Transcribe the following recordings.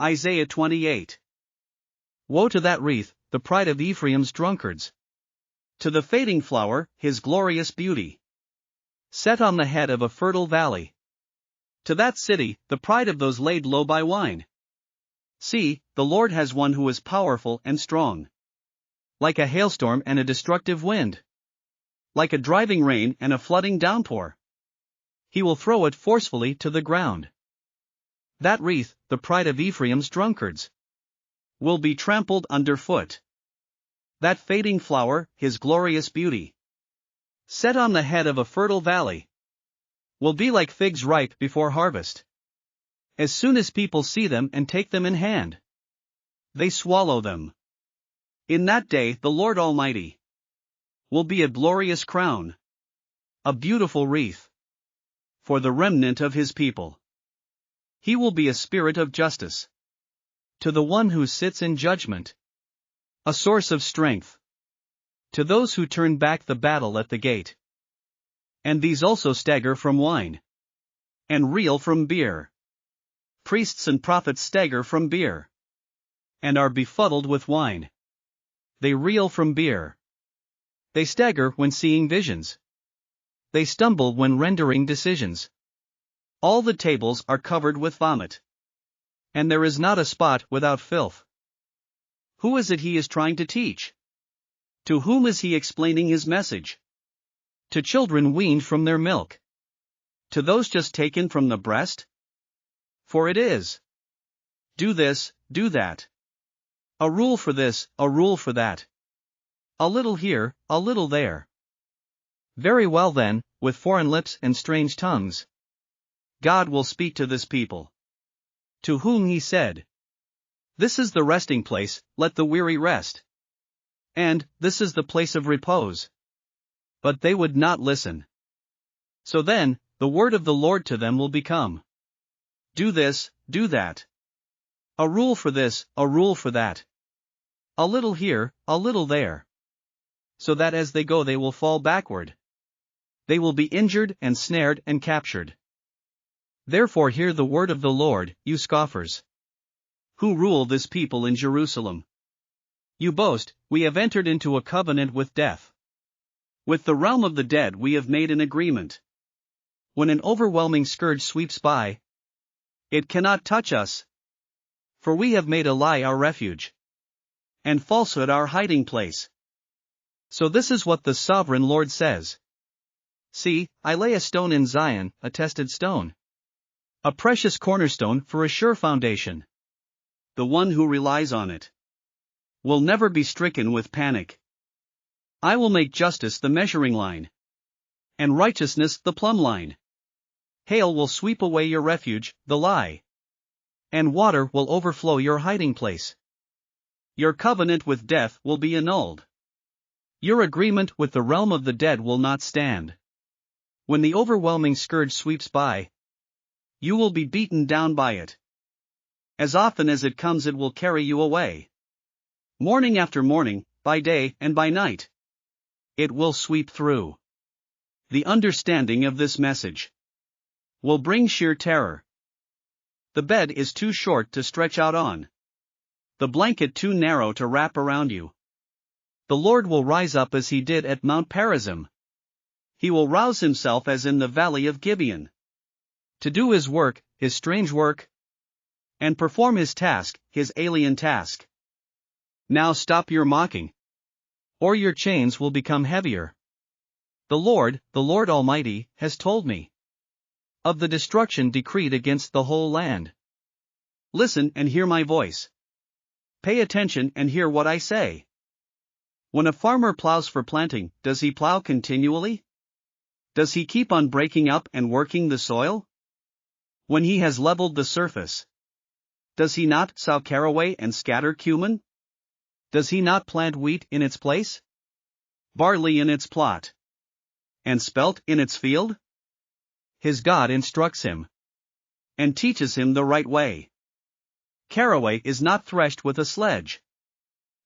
Isaiah 28. Woe to that wreath, the pride of Ephraim's drunkards. To the fading flower, his glorious beauty, set on the head of a fertile valley. To that city, the pride of those laid low by wine. See, the Lord has one who is powerful and strong. Like a hailstorm and a destructive wind. Like a driving rain and a flooding downpour. He will throw it forcefully to the ground. That wreath, the pride of Ephraim's drunkards, will be trampled underfoot. That fading flower, his glorious beauty, set on the head of a fertile valley, will be like figs ripe before harvest. As soon as people see them and take them in hand, they swallow them. In that day the Lord Almighty will be a glorious crown, a beautiful wreath, for the remnant of his people. He will be a spirit of justice to the one who sits in judgment, a source of strength to those who turn back the battle at the gate. And these also stagger from wine and reel from beer. Priests and prophets stagger from beer and are befuddled with wine. They reel from beer. They stagger when seeing visions. They stumble when rendering decisions. All the tables are covered with vomit. And there is not a spot without filth. Who is it he is trying to teach? To whom is he explaining his message? To children weaned from their milk? To those just taken from the breast? For it is, do this, do that. A rule for this, a rule for that. A little here, a little there. Very well then, with foreign lips and strange tongues, God will speak to this people. To whom he said, this is the resting place, let the weary rest. And, this is the place of repose. But they would not listen. So then, the word of the Lord to them will become, do this, do that. A rule for this, a rule for that. A little here, a little there. So that as they go they will fall backward. They will be injured and snared and captured. Therefore hear the word of the Lord, you scoffers, who rule this people in Jerusalem. You boast, we have entered into a covenant with death. With the realm of the dead we have made an agreement. When an overwhelming scourge sweeps by, it cannot touch us. For we have made a lie our refuge, and falsehood our hiding place. So this is what the sovereign Lord says. See, I lay a stone in Zion, a tested stone. A precious cornerstone for a sure foundation. The one who relies on it will never be stricken with panic. I will make justice the measuring line, and righteousness the plumb line. Hail will sweep away your refuge, the lie, and water will overflow your hiding place. Your covenant with death will be annulled. Your agreement with the realm of the dead will not stand. When the overwhelming scourge sweeps by, you will be beaten down by it. As often as it comes it will carry you away. Morning after morning, by day and by night, it will sweep through. The understanding of this message will bring sheer terror. The bed is too short to stretch out on. The blanket too narrow to wrap around you. The Lord will rise up as he did at Mount Perazim. He will rouse himself as in the valley of Gibeon, to do his work, his strange work, and perform his task, his alien task. Now stop your mocking, or your chains will become heavier. The Lord Almighty, has told me of the destruction decreed against the whole land. Listen and hear my voice. Pay attention and hear what I say. When a farmer plows for planting, does he plow continually? Does he keep on breaking up and working the soil? When he has leveled the surface, does he not sow caraway and scatter cumin? Does he not plant wheat in its place, barley in its plot, and spelt in its field? His God instructs him and teaches him the right way. Caraway is not threshed with a sledge,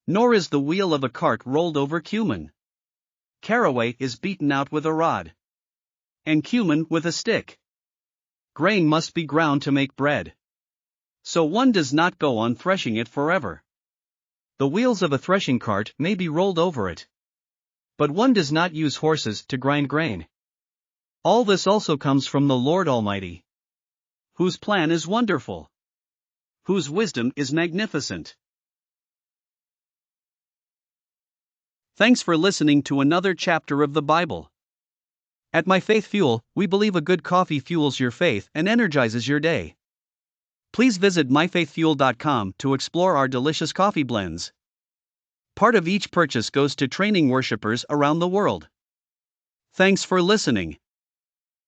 nor is the wheel of a cart rolled over cumin. Caraway is beaten out with a rod, and cumin with a stick. Grain must be ground to make bread. so one does not go on threshing it forever. The wheels of a threshing cart may be rolled over it, but one does not use horses to grind grain. All this also comes from the Lord Almighty, whose plan is wonderful, whose wisdom is magnificent. Thanks for listening to another chapter of the Bible. At My Faith Fuel, we believe a good coffee fuels your faith and energizes your day. Please visit myfaithfuel.com to explore our delicious coffee blends. Part of each purchase goes to training worshipers around the world. Thanks for listening.